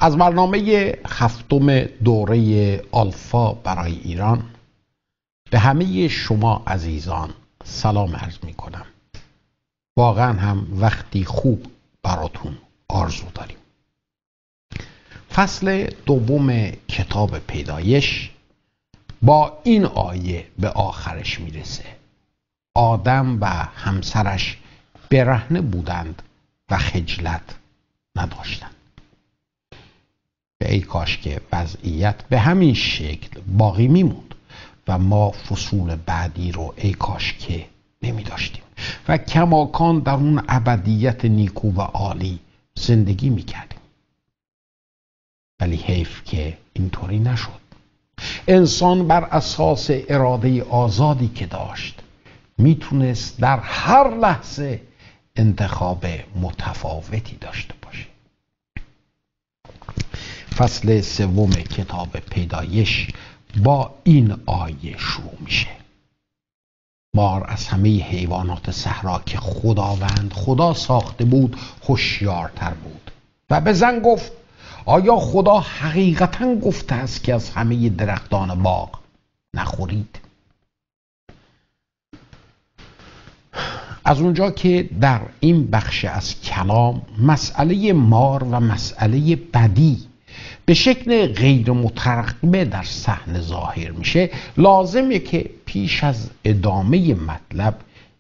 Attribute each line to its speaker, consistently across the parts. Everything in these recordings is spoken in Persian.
Speaker 1: از برنامه 7 دوره آلفا برای ایران به همه شما عزیزان سلام عرض می کنم. واقعا هم وقتی خوب براتون آرزو داریم. فصل 2 کتاب پیدایش با این آیه به آخرش میرسه. آدم و همسرش برهنه بودند و خجلت نداشتند. ای کاش که وضعیت به همین شکل باقی میموند و ما فصول بعدی رو ای کاش که نمی داشتیم و کماکان در اون ابدیت نیکو و عالی زندگی می کردیم. ولی حیف که اینطوری نشد. انسان بر اساس اراده آزادی که داشت میتونست در هر لحظه انتخاب متفاوتی داشته باشه. فصل 3 کتاب پیدایش با این آیه شروع میشه. مار از همه حیوانات صحرا که خداوند خدا ساخته بود هوشیارتر بود و به زن گفت آیا خدا حقیقتا گفته است که از همه درختان باغ نخورید؟ از اونجا که در این بخش از کلام مسئله مار و مسئله بدی به شکل غیر مترقبه در صحنه ظاهر میشه، لازمه که پیش از ادامه مطلب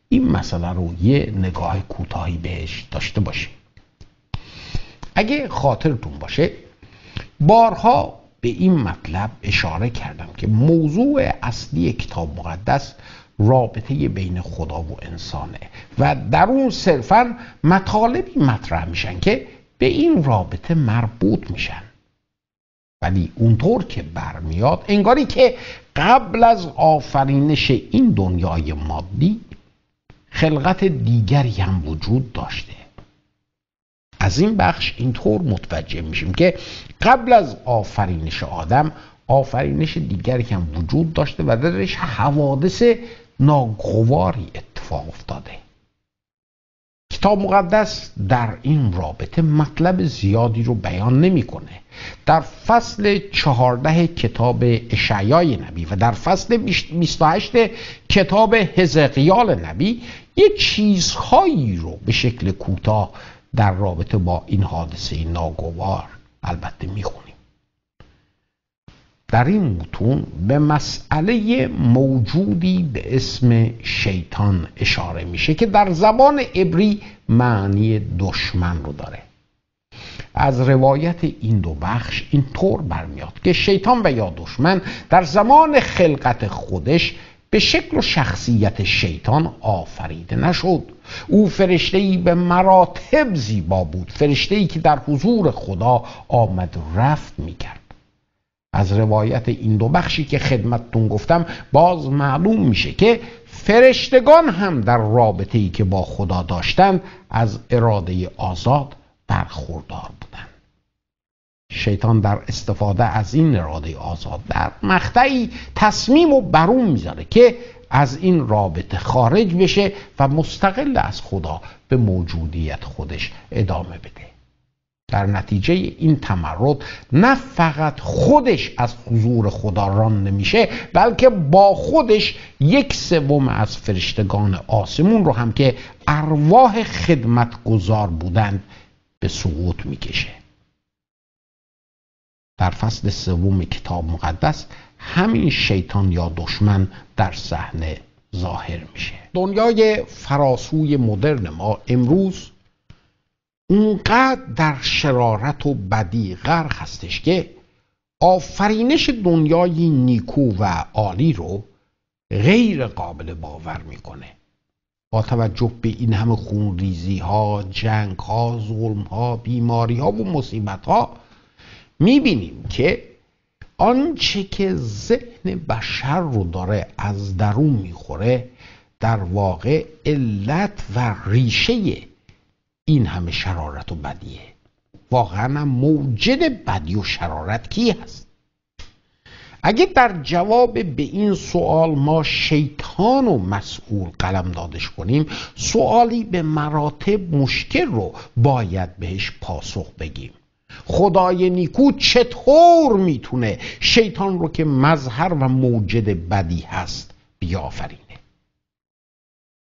Speaker 1: این مسئله رو یه نگاه کوتاهی بهش داشته باشیم. اگه خاطرتون باشه بارها به این مطلب اشاره کردم که موضوع اصلی کتاب مقدس رابطه بین خدا و انسانه و در اون صرفا مطالبی مطرح میشن که به این رابطه مربوط میشن. ولی اونطور که برمیاد انگاری که قبل از آفرینش این دنیای مادی خلقت دیگری هم وجود داشته. از این بخش اینطور متوجه میشیم که قبل از آفرینش آدم آفرینش دیگری هم وجود داشته و درش حوادث ناگواری اتفاق افتاده. کتاب مقدس در این رابطه مطلب زیادی رو بیان نمیکنه. در فصل 14 کتاب اشعیای نبی و در فصل 28 کتاب حزقیال نبی یه چیزهایی رو به شکل کوتاه در رابطه با این حادثه ناگوار البته میخونیم. در این متون به مسئله موجودی به اسم شیطان اشاره میشه که در زبان عبری معنی دشمن رو داره. از روایت این دو بخش اینطور برمیاد که شیطان و یا دشمن در زمان خلقت خودش به شکل و شخصیت شیطان آفریده نشد. او فرشته‌ای به مراتب زیبا بود، فرشته‌ای که در حضور خدا آمد و رفت میکرد. از روایت این دو بخشی که خدمتتون گفتم باز معلوم میشه که فرشتگان هم در رابطه‌ای که با خدا داشتند از اراده آزاد برخوردار بودند. شیطان در استفاده از این اراده آزاد در مقطعی تصمیم و برون میذاره که از این رابطه خارج بشه و مستقل از خدا به موجودیت خودش ادامه بده. در نتیجه این تمرد نه فقط خودش از حضور خدا رانده میشه بلکه با خودش 1/3 از فرشتگان آسمون رو هم که ارواح خدمتگزار بودند به سقوط میکشه. در فصل 3 کتاب مقدس همین شیطان یا دشمن در صحنه ظاهر میشه. دنیای فراسوی مدرن ما امروز اونقدر در شرارت و بدی غرق هستش که آفرینش دنیای نیکو و عالی رو غیر قابل باور میکنه. با توجه به این همه خونریزی ها، جنگ ها، ظلم ها، بیماری ها و مصیبت ها میبینیم که آنچه که ذهن بشر رو داره از درون میخوره در واقع علت و ریشه این همه شرارت و بدیه. واقعا موجد بدی و شرارت کی هست؟ اگه در جواب به این سوال ما شیطان و مسئول قلمدادش کنیم، سوالی به مراتب مشکل رو باید بهش پاسخ بگیم. خدای نیکو چطور میتونه شیطان رو که مظهر و موجد بدی هست بیافرینه؟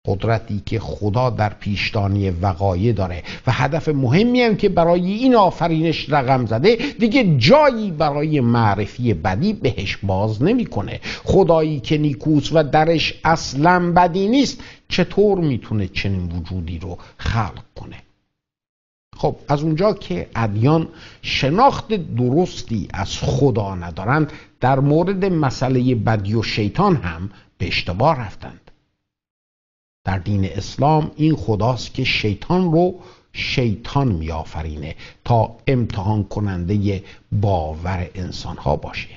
Speaker 1: قدرتی که خدا در پیشدانی وقایع داره و هدف مهمی هم که برای این آفرینش رقم زده دیگه جایی برای معرفی بدی بهش باز نمیکنه. خدایی که نیکوست و درش اصلا بدی نیست چطور میتونه چنین وجودی رو خلق کنه؟ خب از اونجا که ادیان شناخت درستی از خدا ندارند، در مورد مسئله بدی و شیطان هم به اشتباه رفتند. در دین اسلام این خداست که شیطان رو شیطان میآفرینه تا امتحان کننده باور انسان ها باشه.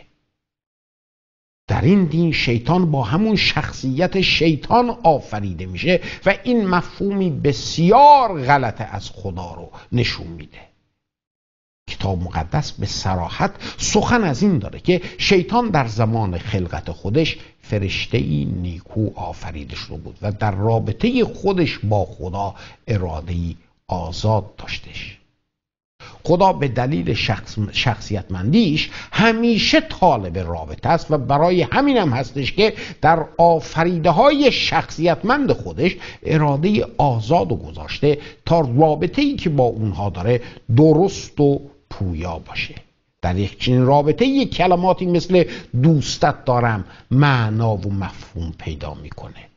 Speaker 1: در این دین شیطان با همون شخصیت شیطان آفریده میشه و این مفهومی بسیار غلط از خدا رو نشون میده. کتاب مقدس به صراحت سخن از این داره که شیطان در زمان خلقت خودش فرشته‌ای نیکو آفریده شده بود و در رابطه خودش با خدا اراده‌ای آزاد داشتش. خدا به دلیل شخصیتمندیش همیشه طالب رابطه است و برای همین هم هستش که در آفریده های شخصیتمند خودش اراده آزاد گذاشته تا رابطه‌ای که با اونها داره درست و پویا باشه. در یک چنین رابطه یک کلماتی مثل دوستت دارم معنا و مفهوم پیدا میکنه.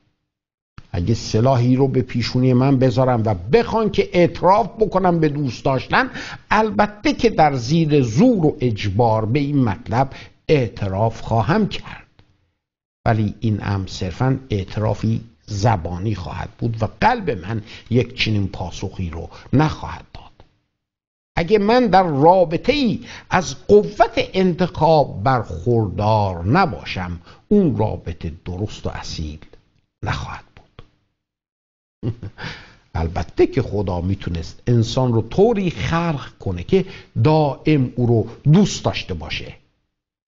Speaker 1: اگه سلاحی رو به پیشونی من بذارم و بخوان که اعتراف بکنم به دوست داشتن، البته که در زیر زور و اجبار به این مطلب اعتراف خواهم کرد، ولی این امر صرفاً اعترافی زبانی خواهد بود و قلب من یک چنین پاسخی رو نخواهد داد. اگه من در رابطه ای از قوت انتخاب برخوردار نباشم، اون رابطه درست و اصیل نخواهد بود. البته که خدا میتونست انسان رو طوری خلق کنه که دائم او رو دوست داشته باشه،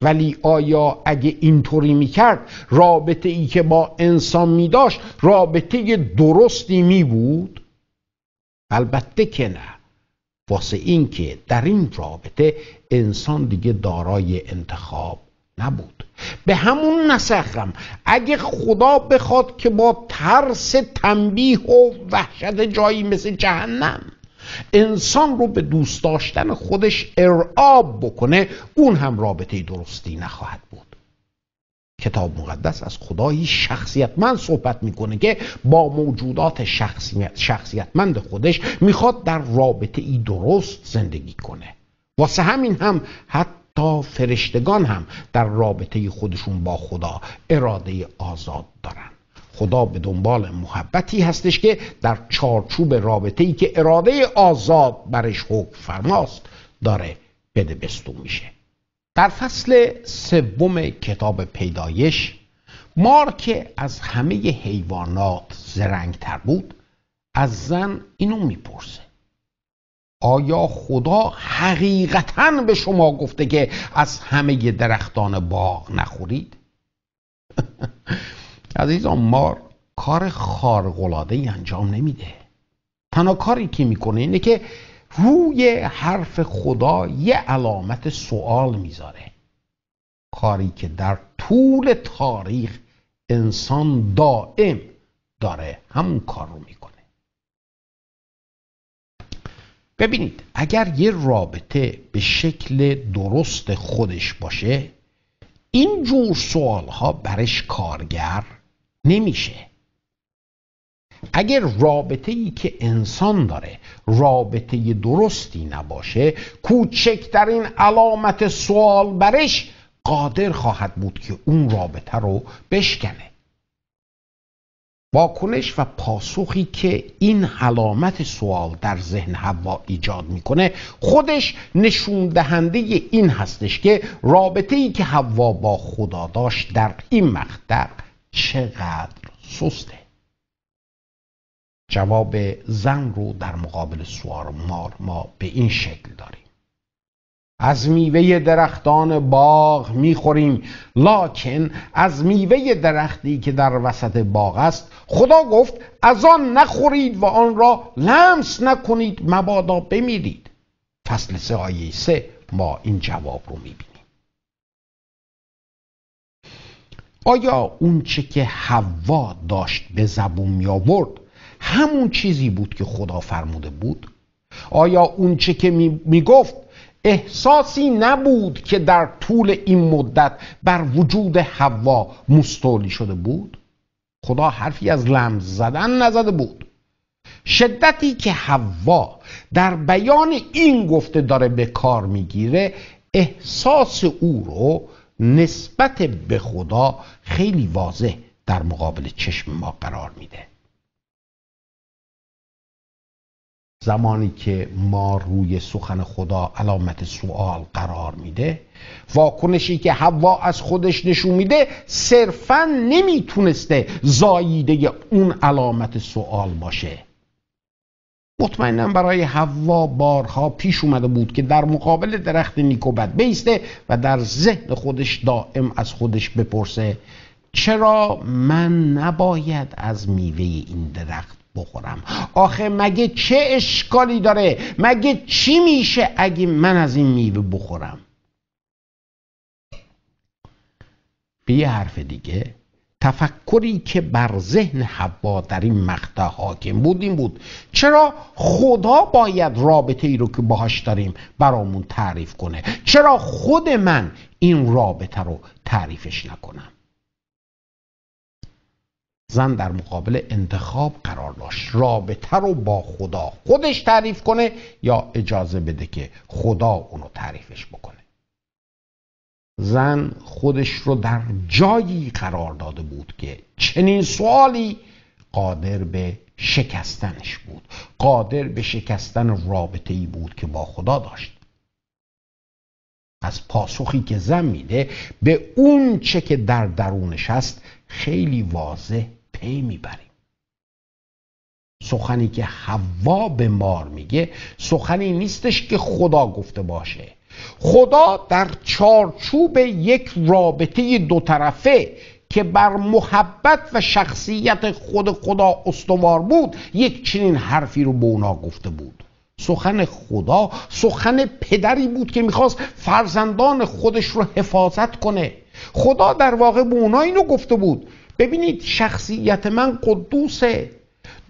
Speaker 1: ولی آیا اگه اینطوری میکرد رابطه ای که با انسان میداشت رابطه درستی میبود؟ البته که نه. واسه این که در این رابطه انسان دیگه دارای انتخاب نبود. به همون نسخم اگه خدا بخواد که با ترس تنبیه و وحشت جایی مثل جهنم انسان رو به دوست داشتن خودش ارعاب بکنه، اون هم رابطه درستی نخواهد بود. کتاب مقدس از خدایی شخصیتمند صحبت میکنه که با موجودات شخصیتمند خودش میخواد در رابطه ای درست زندگی کنه. واسه همین هم حتی فرشتگان هم در رابطه خودشون با خدا اراده آزاد دارن. خدا به دنبال محبتی هستش که در چارچوب رابطه ای که اراده آزاد برش حکم فرماست داره بده بستون میشه. در فصل 3 کتاب پیدایش، مار که از همه حیوانات زرنگتر بود از زن اینو میپرسه: آیا خدا حقیقتاً به شما گفته که از همه درختان باغ نخورید؟ عزیزان، مار کار خارق‌العاده‌ای انجام نمیده. تنها کاری که میکنه اینه که روی حرف خدا یه علامت سوال میذاره. کاری که در طول تاریخ انسان دائم داره همون کار رو میکنه. ببینید، اگر یه رابطه به شکل درست خودش باشه، این جور سوالها برش کارگر نمیشه. اگر رابطه‌ای که انسان داره رابطه درستی نباشه، کوچکترین علامت سوال برش قادر خواهد بود که اون رابطه رو بشکنه. واکنش و پاسخی که این علامت سوال در ذهن حوا ایجاد میکنه خودش نشون دهنده این هستش که رابطه‌ای که حوا با خدا داشت در این مقطع چقدر سسته. جواب زن رو در مقابل سوال مار ما به این شکل داریم: از میوه درختان باغ میخوریم، لکن از میوه درختی که در وسط باغ است خدا گفت از آن نخورید و آن را لمس نکنید مبادا بمیرید. فصل 3 آیه 3 ما این جواب رو میبینیم. آیا اون چه که حوا داشت به زبون می آورد همون چیزی بود که خدا فرموده بود؟ آیا اون چه که می گفت احساسی نبود که در طول این مدت بر وجود حوا مستولی شده بود؟ خدا حرفی از لمس زدن نزده بود. شدتی که حوا در بیان این گفته داره به کار میگیره احساس او رو نسبت به خدا خیلی واضح در مقابل چشم ما قرار میده. زمانی که ما روی سخن خدا علامت سوال قرار میده، واکنشی که حوا از خودش نشون میده صرفاً نمیتونسته زاییده اون علامت سوال باشه. مطمئناً برای حوا بارها پیش اومده بود که در مقابل درخت نیک و بد بیسته و در ذهن خودش دائم از خودش بپرسه چرا من نباید از میوه این درخت بخورم؟ آخه مگه چه اشکالی داره؟ مگه چی میشه اگه من از این میوه بخورم؟ به یه حرف دیگه، تفکری که بر ذهن حوا در این مقطع حاکم بود این بود چرا خدا باید رابطه ای رو که باهاش داریم برامون تعریف کنه؟ چرا خود من این رابطه رو تعریفش نکنم؟ زن در مقابل انتخاب قرار داشت رابطه رو با خدا خودش تعریف کنه یا اجازه بده که خدا اونو تعریفش بکنه. زن خودش رو در جایی قرار داده بود که چنین سوالی قادر به شکستنش بود، قادر به شکستن رابطه‌ای بود که با خدا داشت. از پاسخی که زن میده به اون چه که در درونش هست خیلی واضح پی میبریم. سخنی که حوا به مار میگه سخنی نیستش که خدا گفته باشه. خدا در چارچوب یک رابطه دو طرفه که بر محبت و شخصیت خود خدا استوار بود یک چنین حرفی رو به اونا گفته بود. سخن خدا سخن پدری بود که میخواست فرزندان خودش رو حفاظت کنه. خدا در واقع به اونا اینو گفته بود ببینید شخصیت من قدوسه،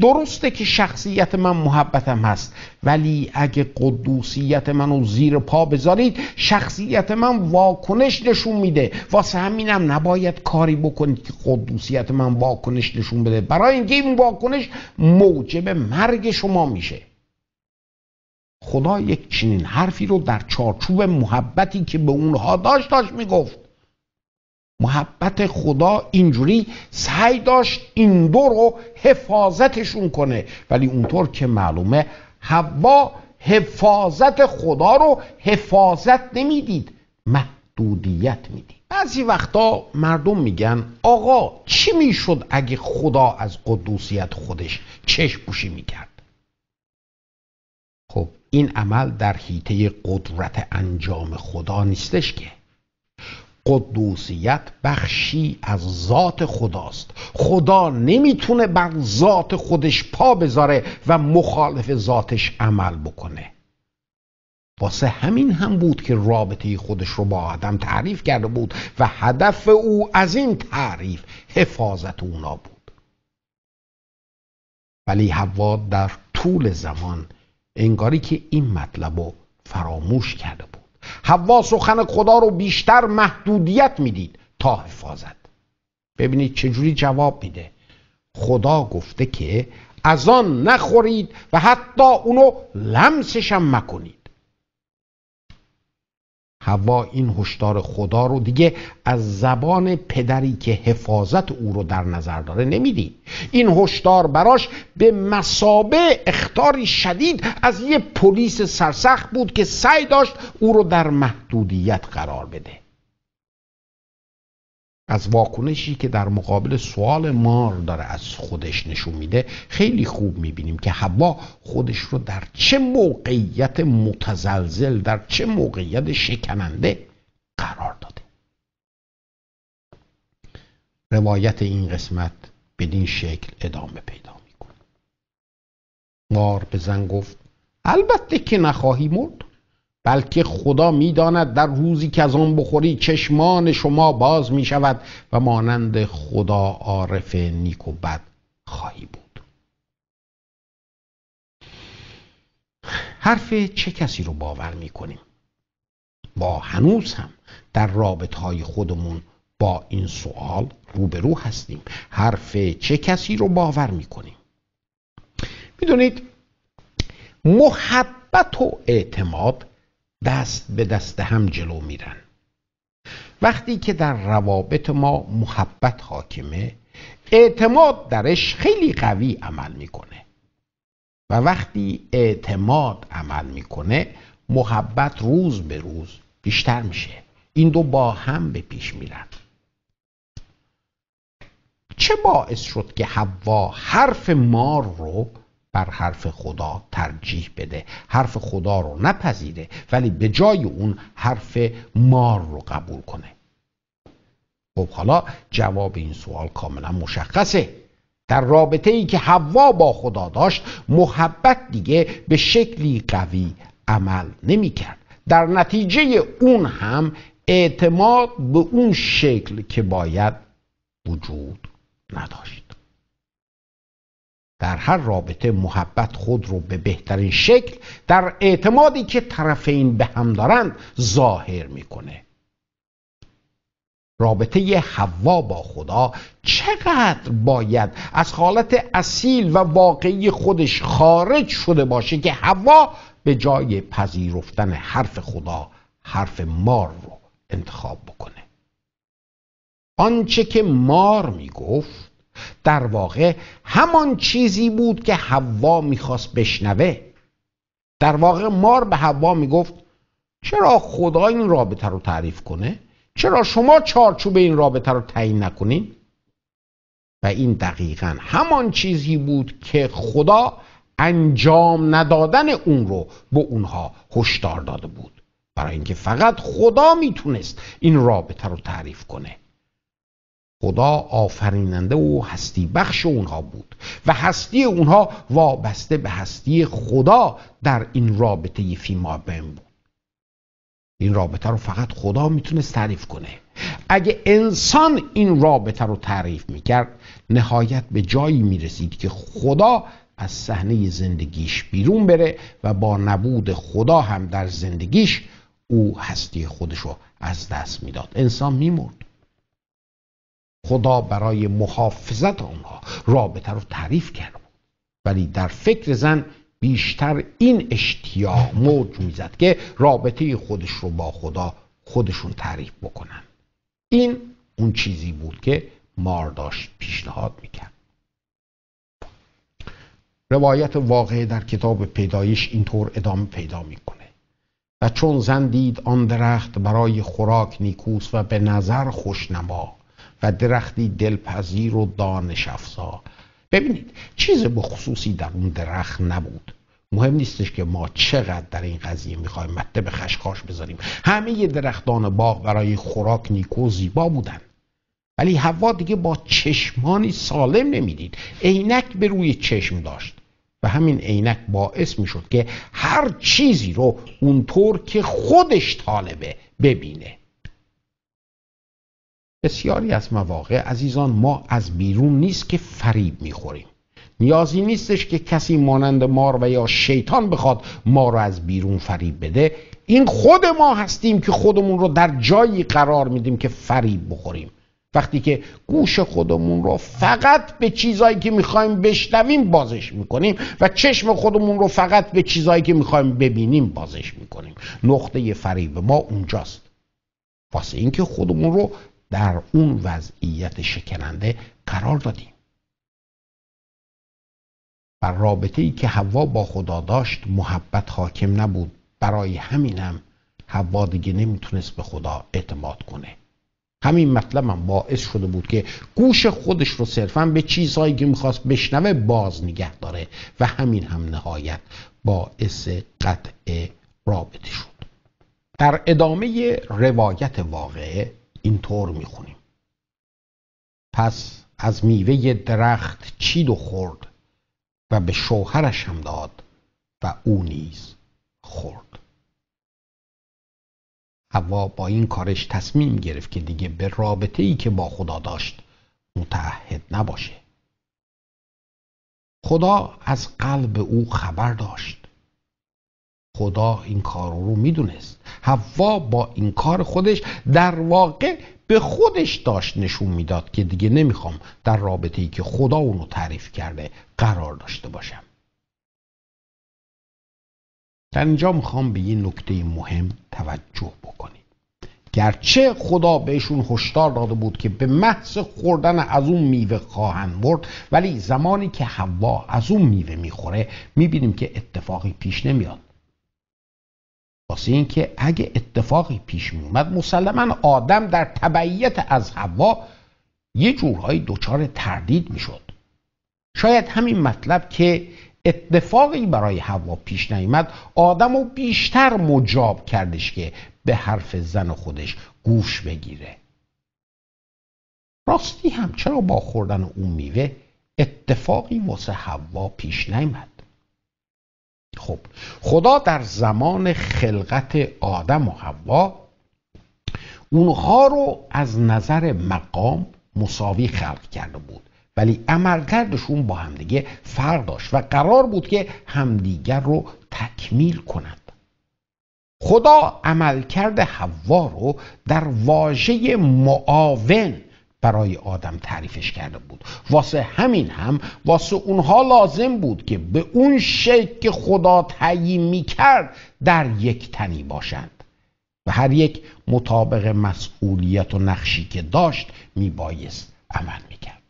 Speaker 1: درسته که شخصیت من محبتم هست، ولی اگه قدوسیت منو زیر پا بذارید شخصیت من واکنش نشون میده، واسه همینم نباید کاری بکنید که قدوسیت من واکنش نشون بده، برای اینکه این واکنش موجب مرگ شما میشه. خدا یک چنین حرفی رو در چارچوب محبتی که به اونها داشت میگفت. محبت خدا اینجوری سعی داشت این دو رو حفاظتشون کنه، ولی اونطور که معلومه حوا حفاظت خدا رو حفاظت نمیدید، محدودیت میدید. بعضی وقتا مردم میگن آقا چی میشد اگه خدا از قدوسیت خودش چشم پوشی میکرد؟ خب این عمل در حیطه قدرت انجام خدا نیستش که. قدوسیت بخشی از ذات خداست. خدا نمیتونه بر ذات خودش پا بذاره و مخالف ذاتش عمل بکنه. واسه همین هم بود که رابطه خودش رو با آدم تعریف کرده بود و هدف او از این تعریف حفاظت اونا بود. ولی حوا در طول زمان انگاری که این مطلب رو فراموش کرده بود. حوا سخن خدا رو بیشتر محدودیت میدید تا حفاظت. ببینید چجوری جواب میده. خدا گفته که از آن نخورید و حتی اونو لمسش هم مکنید. حوا این هشدار خدا رو دیگه از زبان پدری که حفاظت او رو در نظر داره نمیدید. این هشدار براش به مثابه اخطاری شدید از یه پلیس سرسخت بود که سعی داشت او رو در محدودیت قرار بده. از واکنشی که در مقابل سوال مار داره از خودش نشون میده خیلی خوب میبینیم که حوا خودش رو در چه موقعیت متزلزل، در چه موقعیت شکننده قرار داده. روایت این قسمت بدین شکل ادامه پیدا میکنه. مار به زن گفت البته که نخواهی مرد. بلکه خدا می‌داند در روزی که از آن بخوری چشمان شما باز می‌شود و مانند خدا عارف نیک و بد خواهی بود. حرف چه کسی رو باور می‌کنیم؟ با هنوز هم در رابطه‌های خودمون با این سوال روبرو هستیم. حرف چه کسی رو باور می‌کنیم؟ می‌دونید محبت و اعتماد دست به دست هم جلو میرن. وقتی که در روابط ما محبت حاکمه، اعتماد درش خیلی قوی عمل میکنه و وقتی اعتماد عمل میکنه، محبت روز به روز بیشتر میشه. این دو با هم به پیش میرن. چه باعث شد که حوا حرف مار رو بر حرف خدا ترجیح بده، حرف خدا رو نپذیره ولی به جای اون حرف مار رو قبول کنه؟ خب حالا جواب این سوال کاملا مشخصه. در رابطه ای که حوا با خدا داشت، محبت دیگه به شکلی قوی عمل نمی کرد. در نتیجه اون هم اعتماد به اون شکل که باید وجود نداشت. در هر رابطه محبت خود رو به بهترین شکل در اعتمادی که طرفین به هم دارند ظاهر میکنه. رابطه حوا با خدا چقدر باید از حالت اصیل و واقعی خودش خارج شده باشه که حوا به جای پذیرفتن حرف خدا حرف مار رو انتخاب بکنه. آنچه که مار میگفت در واقع همان چیزی بود که حوا میخواست بشنوه. در واقع مار به حوا میگفت چرا خدا این رابطه رو تعریف کنه؟ چرا شما چارچوب این رابطه رو تعیین نکنین؟ و این دقیقاً همان چیزی بود که خدا انجام ندادن اون رو به اونها هشدار داده بود، برای اینکه فقط خدا میتونست این رابطه رو تعریف کنه. خدا آفریننده و هستی بخش اونها بود و هستی اونها وابسته به هستی خدا در این رابطه فیما بین بود. این رابطه رو فقط خدا میتونست تعریف کنه. اگه انسان این رابطه رو تعریف میکرد، نهایت به جایی میرسید که خدا از صحنه زندگیش بیرون بره و با نبود خدا هم در زندگیش او هستی خودش رو از دست میداد. انسان میمرد. خدا برای محافظت آنها رابطه رو تعریف کرد، ولی در فکر زن بیشتر این اشتیاق موج میزد که رابطه خودش رو با خدا خودشون تعریف بکنن. این اون چیزی بود که مار داشت پیشنهاد میکرد. روایت واقعه در کتاب پیدایش اینطور ادامه پیدا میکنه: و چون زن دید آن درخت برای خوراک نیکوست و به نظر خوشنما و درختی دلپذیر و دانش افزا. ببینید چیز بخصوصی در اون درخت نبود. مهم نیستش که ما چقدر در این قضیه میخوایم مته به خشخاش بذاریم. همه درختان باغ برای خوراک نیکو و زیبا بودن، ولی حوا دیگه با چشمانی سالم نمیدید. عینک به روی چشم داشت و همین عینک باعث میشد که هر چیزی رو اونطور که خودش طالبه ببینه. بسیاری از مواقع عزیزان ما از بیرون نیست که فریب میخوریم. نیازی نیستش که کسی مانند مار و یا شیطان بخواد ما رو از بیرون فریب بده. این خود ما هستیم که خودمون رو در جایی قرار میدیم که فریب بخوریم. وقتی که گوش خودمون رو فقط به چیزایی که میخوایم بشنویم بازش میکنیم و چشم خودمون رو فقط به چیزایی که میخوایم ببینیم بازش میکنیم. نقطه فریب ما اونجاست، واسه اینکه خودمون رو در اون وضعیت شکننده قرار دادیم. بر رابطه‌ای که حوا با خدا داشت محبت حاکم نبود. برای همینم حوا دیگه نمیتونست به خدا اعتماد کنه. همین مطلب هم باعث شده بود که گوش خودش رو صرفاً به چیزهایی که میخواست بشنوه باز نگه داره و همین هم نهایت باعث قطع رابطه شد. در ادامه روایت واقعه اینطور میخونیم: پس از میوه درخت چید و خورد و به شوهرش هم داد و او نیز خورد. حوا با این کارش تصمیم گرفت که دیگه به رابطه‌ای که با خدا داشت متعهد نباشه. خدا از قلب او خبر داشت. خدا این کار رو میدونست. حوا با این کار خودش در واقع به خودش داشت نشون میداد که دیگه نمیخوام در رابطه‌ای که خدا اونو تعریف کرده قرار داشته باشم. در اینجا میخوام به یه نکته مهم توجه بکنیم. گرچه خدا بهشون هشدار داده بود که به محض خوردن از اون میوه خواهند مرد، ولی زمانی که حوا از اون میوه میخوره میبینیم که اتفاقی پیش نمیاد. واسه این که اگه اتفاقی پیش میومد مسلماً آدم در تبعیت از حوا یه جورهایی دچار تردید میشد. شاید همین مطلب که اتفاقی برای حوا پیش نیامد آدم رو بیشتر مجاب کردش که به حرف زن خودش گوش بگیره. راستی هم چرا با خوردن اون میوه اتفاقی واسه حوا پیش نیامد؟ خب خدا در زمان خلقت آدم و حوا اونها رو از نظر مقام مساوی خلق کرده بود، ولی عملکردشون با همدیگه فرق داشت و قرار بود که همدیگر رو تکمیل کنند. خدا عملکرد حوا رو در واژه معاون برای آدم تعریفش کرده بود. واسه همین هم واسه اونها لازم بود که به اون شکل که خدا تعیین میکرد در یک تنی باشند و هر یک مطابق مسئولیت و نقشی که داشت میبایست عمل میکرد.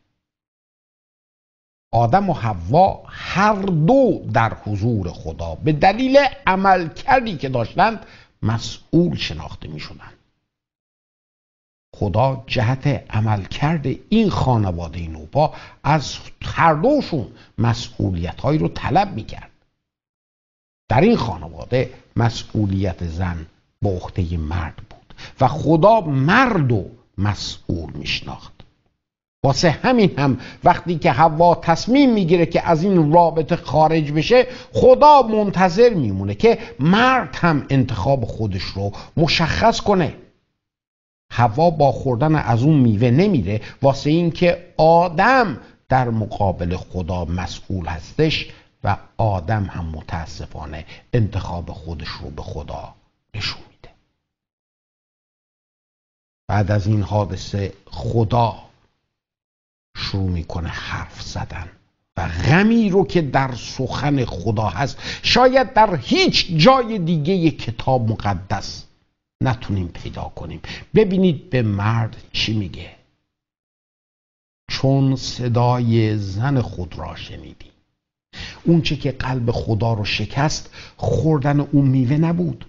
Speaker 1: آدم و حوا هر دو در حضور خدا به دلیل عملکردی که داشتند مسئول شناخته میشدند. خدا جهت عملکرد این خانواده نوپا از هر دوشون مسئولیت‌هایی رو طلب می‌کرد. در این خانواده مسئولیت زن به عهده مرد بود و خدا مرد و مسئول میشناخت. واسه همین هم وقتی که حوا تصمیم میگیره که از این رابطه خارج بشه، خدا منتظر میمونه که مرد هم انتخاب خودش رو مشخص کنه. حوا با خوردن از اون میوه نمیره، واسه این که آدم در مقابل خدا مسئول هستش و آدم هم متاسفانه انتخاب خودش رو به خدا نشون میده. بعد از این حادثه خدا شروع میکنه حرف زدن و غمی رو که در سخن خدا هست شاید در هیچ جای دیگه کتاب مقدس نتونیم پیدا کنیم. ببینید به مرد چی میگه: چون صدای زن خود را شنیدی. اون چه که قلب خدا رو شکست خوردن اون میوه نبود.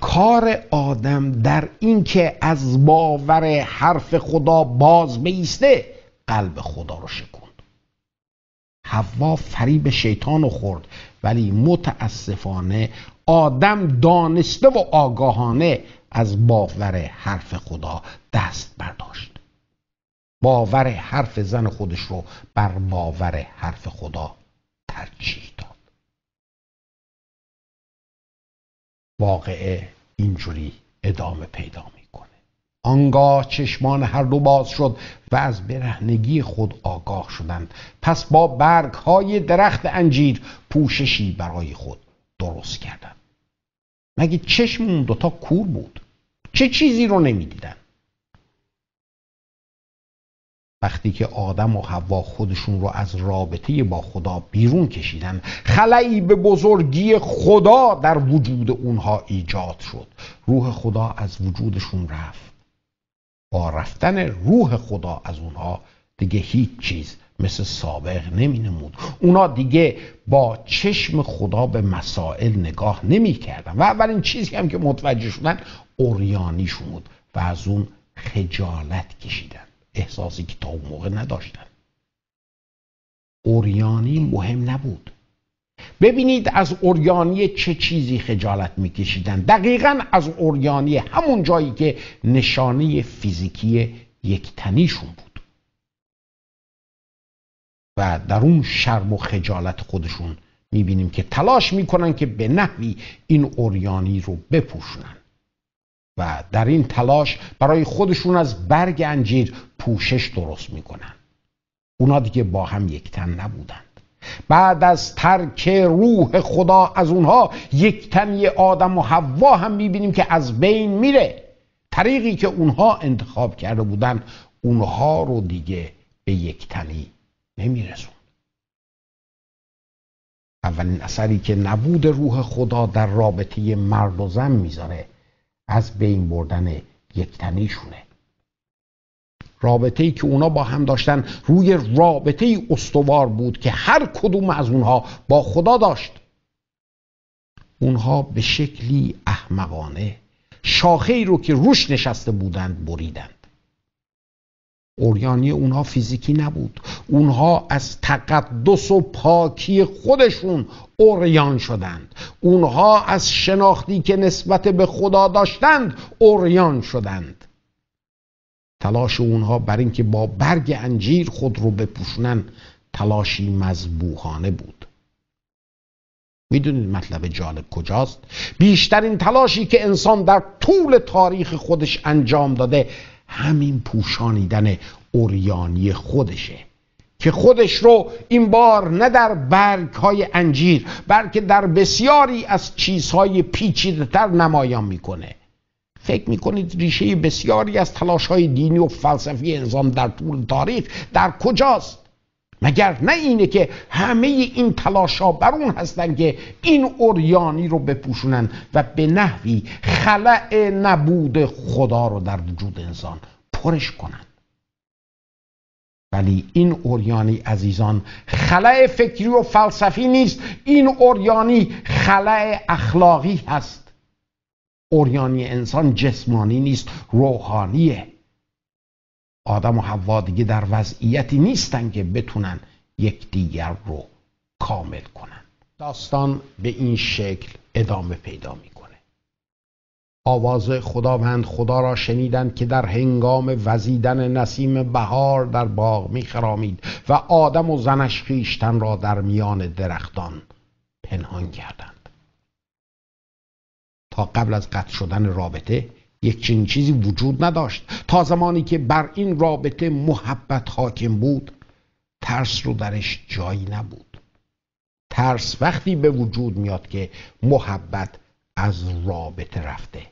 Speaker 1: کار آدم در این که از باور حرف خدا باز بیسته قلب خدا رو شکوند. حوا فریب شیطان رو خورد، ولی متاسفانه آدم دانسته و آگاهانه از باور حرف خدا دست برداشت. باور حرف زن خودش رو بر باور حرف خدا ترجیح داد. واقعه اینجوری ادامه پیدا میکنه. آنگاه چشمان هر دو باز شد و از برهنگی خود آگاه شدند. پس با برگ‌های درخت انجیر پوششی برای خود درست کردند. مگه چشم اون دوتا کور بود؟ چه چیزی رو نمیدیدن؟ وقتی که آدم و حوا خودشون رو از رابطه با خدا بیرون کشیدن، خلایی به بزرگی خدا در وجود اونها ایجاد شد. روح خدا از وجودشون رفت. با رفتن روح خدا از اونها دیگه هیچ چیز مثل سابق نمی نمود. اونا دیگه با چشم خدا به مسائل نگاه نمی کردن و اولین چیزی هم که متوجه شدن عریانیشون بود و از اون خجالت کشیدن، احساسی که تا اون موقع نداشتن. عریانی مهم نبود. ببینید از عریانی چه چیزی خجالت میکشیدن. دقیقاً از عریانی همون جایی که نشانه فیزیکی یکتنیشون بود و در اون شرم و خجالت خودشون میبینیم که تلاش میکنن که به نحوی این عریانی رو بپوشونن و در این تلاش برای خودشون از برگ انجیر پوشش درست میکنن. اونا دیگه با هم یک تن نبودند. بعد از ترک روح خدا از اونها یک تنی آدم و حوا هم میبینیم که از بین میره. طریقی که اونها انتخاب کرده بودن اونها رو دیگه به یک تنی نمیرسون. اولین اثری که نبود روح خدا در رابطه مرد و زن میذاره از بین بردن یکتنیشونه. رابطه‌ای که اونا با هم داشتن روی رابطه‌ای استوار بود که هر کدوم از اونها با خدا داشت. اونها به شکلی احمقانه شاخه‌ای رو که روش نشسته بودند بریدند. عریانی اونها فیزیکی نبود. اونها از تقدس و پاکی خودشون عریان شدند. اونها از شناختی که نسبت به خدا داشتند عریان شدند. تلاش اونها بر اینکه با برگ انجیر خود رو بپوشونن تلاشی مذبوحانه بود. میدونید مطلب جالب کجاست؟ بیشترین تلاشی که انسان در طول تاریخ خودش انجام داده همین پوشانیدن عریانی خودشه که خودش رو این بار نه در برگ‌های انجیر بلکه در بسیاری از چیزهای پیچیده‌تر نمایان میکنه. فکر میکنید ریشه بسیاری از تلاش‌های دینی و فلسفی انسان در طول تاریخ در کجاست؟ مگر نه اینه که همه این تلاش‌ها بر اون هستن که این عریانی رو بپوشونن و به نحوی خلأ نبود خدا رو در وجود انسان پرش کنن. ولی این عریانی عزیزان خلأ فکری و فلسفی نیست. این عریانی خلأ اخلاقی هست. عریانی انسان جسمانی نیست، روحانیه. آدم و حوا دیگه در وضعیتی نیستن که بتونن یکدیگر رو کامل کنن. داستان به این شکل ادامه پیدا میکنه. آواز خداوند خدا را شنیدند که در هنگام وزیدن نسیم بهار در باغ میخرامید و آدم و زنش خویشتن را در میان درختان پنهان کردند. تا قبل از قطع شدن رابطه یک چنین چیزی وجود نداشت. تا زمانی که بر این رابطه محبت حاکم بود ترس رو درش جایی نبود. ترس وقتی به وجود میاد که محبت از رابطه رفته.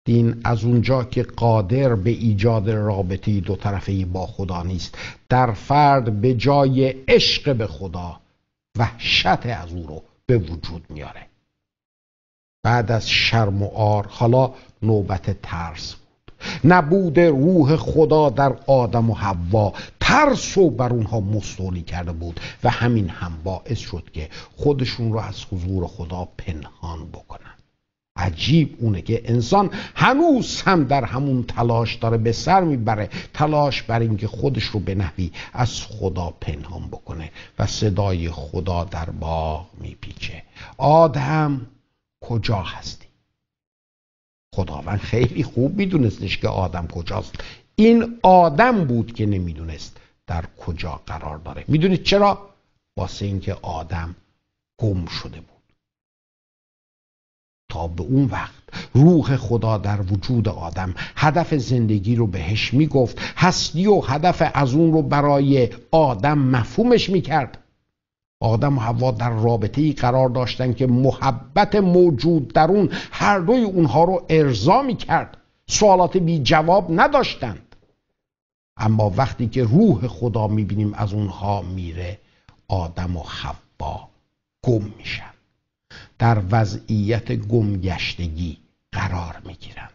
Speaker 1: دین از اونجا که قادر به ایجاد رابطه دو طرفه با خدا نیست، در فرد به جای عشق به خدا وحشت از او رو به وجود میاره. بعد از شرم و عار حالا نوبت ترس بود. نبود روح خدا در آدم و حوا ترس رو بر اونها مستولی کرده بود و همین هم باعث شد که خودشون رو از حضور خدا پنهان بکنن. عجیب اونه که انسان هنوز هم در همون تلاش داره به سر میبره، تلاش بر اینکه خودش رو به نحوی از خدا پنهان بکنه و صدای خدا در باغ میپیچه: آدم کجا هستی؟ خداوند خیلی خوب میدونستش که آدم کجاست. این آدم بود که نمیدونست در کجا قرار داره. میدونید چرا؟ واسه اینکه آدم گم شده بود. تا به اون وقت روح خدا در وجود آدم هدف زندگی رو بهش میگفت، هستی و هدف از اون رو برای آدم مفهومش میکرد. آدم و حوا در رابطه‌ای قرار داشتن که محبت موجود در اون هر دوی اونها رو ارضا میکرد. سوالات بی جواب نداشتند. اما وقتی که روح خدا میبینیم از اونها میره، آدم و حوا گم میشن، در وضعیت گمگشتگی قرار میگیرند.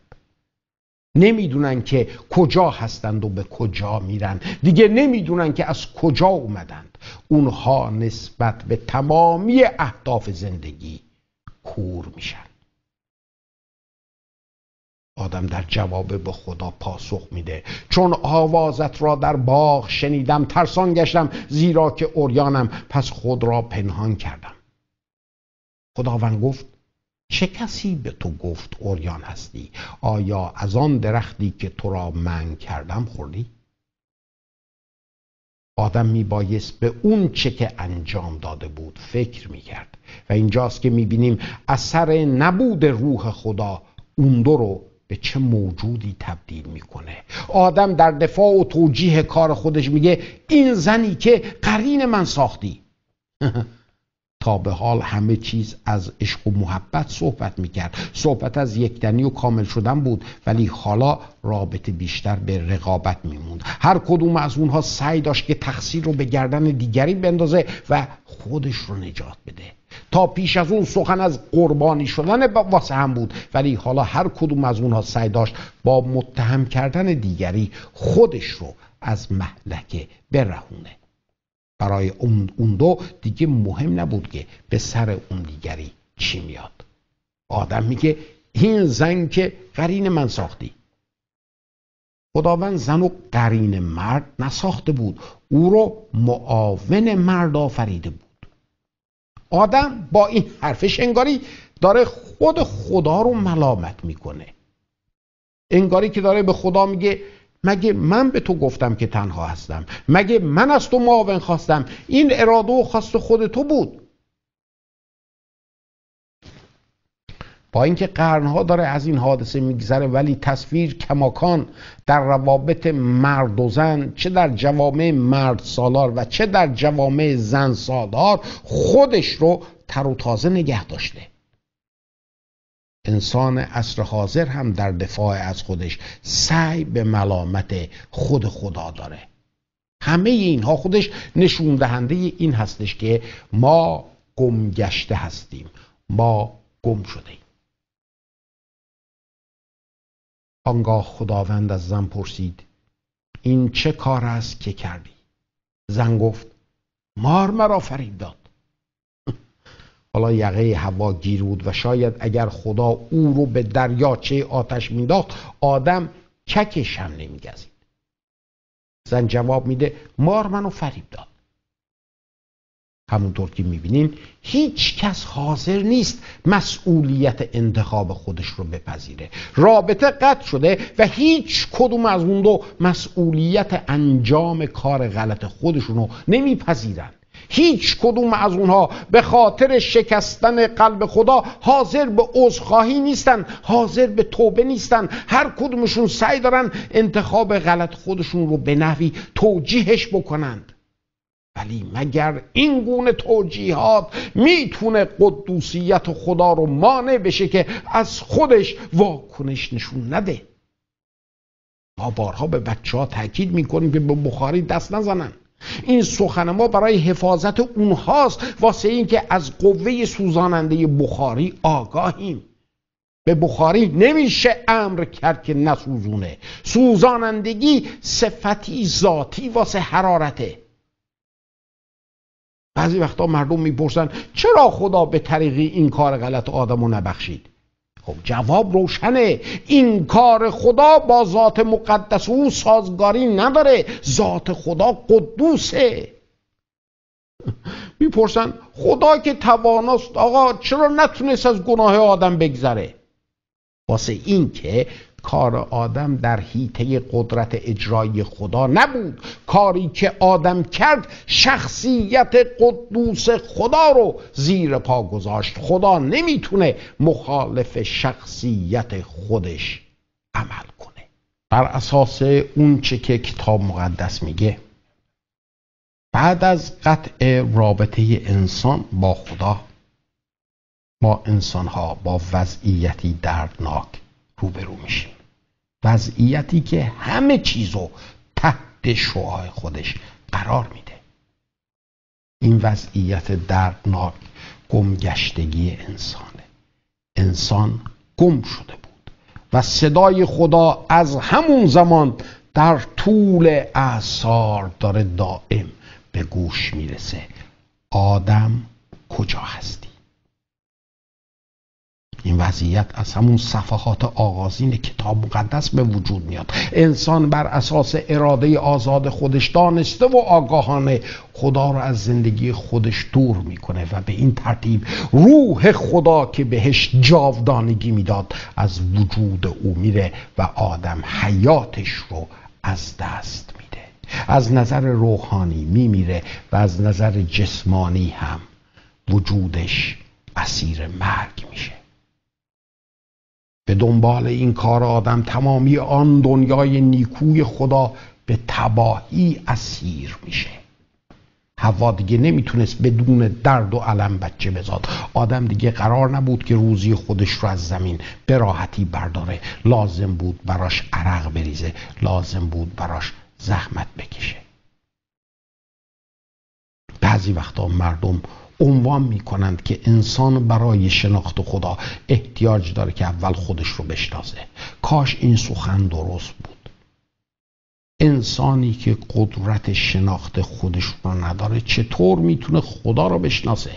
Speaker 1: نمیدونن که کجا هستند و به کجا میرن. دیگه نمیدونن که از کجا اومدند. اونها نسبت به تمامی اهداف زندگی کور میشن. آدم در جواب به خدا پاسخ میده: چون آوازت را در باغ شنیدم ترسان گشتم، زیرا که عریانم، پس خود را پنهان کردم. خداوند گفت: چه کسی به تو گفت عریان هستی؟ آیا از آن درختی که تو را منع کردم خوردی؟ آدم میبایست به اون چه که انجام داده بود فکر میکرد و اینجاست که میبینیم اثر نبود روح خدا اون دو رو به چه موجودی تبدیل میکنه. آدم در دفاع و توجیه کار خودش میگه این زنی که قرین من ساختی. تا به حال همه چیز از عشق و محبت صحبت میکرد، صحبت از یکدنی و کامل شدن بود، ولی حالا رابطه بیشتر به رقابت میموند. هر کدوم از اونها سعی داشت که تقصیر رو به گردن دیگری بندازه و خودش رو نجات بده. تا پیش از اون سخن از قربانی شدن واسه هم بود، ولی حالا هر کدوم از اونها سعی داشت با متهم کردن دیگری خودش رو از مهلکه برهونه. برای اون دو دیگه مهم نبود که به سر اون دیگری چی میاد. آدم میگه این زن که قرین من ساختی. خداوند زن و قرین مرد نساخته بود، او رو معاون مرد آفریده بود. آدم با این حرفش انگاری داره خود خدا رو ملامت میکنه، انگاری که داره به خدا میگه مگه من به تو گفتم که تنها هستم؟ مگه من از تو معاون خواستم؟ این اراده و خواست خود تو بود. با اینکه قرنها داره از این حادثه میگذره، ولی تصویر کماکان در روابط مرد و زن، چه در جوامع مرد سالار و چه در جوامع زن سالار، خودش رو تر و تازه نگه داشته. انسان عصر حاضر هم در دفاع از خودش سعی به ملامت خود خدا داره. همه اینها خودش نشون دهنده این هستش که ما گم گشته هستیم، ما گم شده ایم. آنگاه خداوند از زن پرسید این چه کار است که کردی؟ زن گفت مار مرا فریب داد. حالا یقه حوا گیر بود و شاید اگر خدا او رو به دریاچه آتش مینداخت آدم ککش هم نمیگزید. زن جواب میده مار منو فریب داد. همونطور که میبینیم هیچ کس حاضر نیست مسئولیت انتخاب خودش رو بپذیره. رابطه قطع شده و هیچ کدوم از اون دو مسئولیت انجام کار غلط خودشون رو نمیپذیرن. هیچ کدوم از اونها به خاطر شکستن قلب خدا حاضر به عذرخواهی نیستن، حاضر به توبه نیستن. هر کدومشون سعی دارن انتخاب غلط خودشون رو به نحوی توجیهش بکنند. ولی مگر این گونه توجیهات میتونه قدوسیت خدا رو مانع بشه که از خودش واکنش نشون نده؟ ما بارها به بچه‌ها تاکید میکنیم که به بخاری دست نزنن. این سخن ما برای حفاظت اونهاست، واسه این که از قوه سوزاننده بخاری آگاهیم. به بخاری نمیشه امر کرد که نسوزونه. سوزانندگی صفتی ذاتی واسه حرارته. بعضی وقتا مردم میپرسن چرا خدا به طریقی این کار غلط آدمو نبخشید؟ خب جواب روشنه، این کار خدا با ذات مقدس او سازگاری نداره. ذات خدا قدوسه. میپرسن خدا که تواناست آقا چرا نتونست از گناه آدم بگذره؟ واسه این که کار آدم در حیطه قدرت اجرایی خدا نبود. کاری که آدم کرد شخصیت قدوس خدا رو زیر پا گذاشت. خدا نمیتونه مخالف شخصیت خودش عمل کنه. بر اساس اون چه که کتاب مقدس میگه، بعد از قطع رابطه انسان با خدا، ما انسان‌ها با وضعیتی دردناک روبرو میشیم. وضعیتی که همه چیزو تحت شعاع خودش قرار میده. این وضعیت دردناک گمگشتگی انسانه. انسان گم شده بود و صدای خدا از همون زمان در طول اعصار داره دائم به گوش میرسه. آدم کجا هستی؟ این وضعیت از همون صفحات آغازین کتاب مقدس به وجود میاد. انسان بر اساس اراده آزاد خودش دانسته و آگاهانه خدا رو از زندگی خودش دور میکنه و به این ترتیب روح خدا که بهش جاودانگی میداد از وجود او میره و آدم حیاتش رو از دست میده. از نظر روحانی میمیره و از نظر جسمانی هم وجودش اسیر مرگ میشه. به دنبال این کار آدم تمامی آن دنیای نیکوی خدا به تباهی اسیر میشه. حوا دیگه نمیتونست بدون درد و الم بچه بزاد. آدم دیگه قرار نبود که روزی خودش رو از زمین به راحتی برداره. لازم بود براش عرق بریزه، لازم بود براش زحمت بکشه. بعضی وقتا مردم عنوان میکنند که انسان برای شناخت خدا احتیاج داره که اول خودش رو بشناسه. کاش این سخن درست بود. انسانی که قدرت شناخت خودش رو نداره چطور میتونه خدا رو بشناسه؟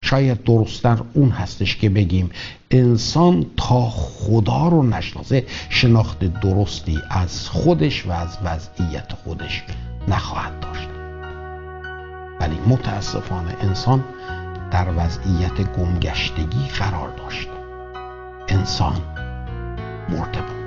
Speaker 1: شاید درست‌تر اون هستش که بگیم انسان تا خدا رو نشناسه شناخت درستی از خودش و از وضعیت خودش نخواهد داشت. ولی متاسفانه انسان در وضعیت گمگشتگی قرار داشت. انسان مرده بود.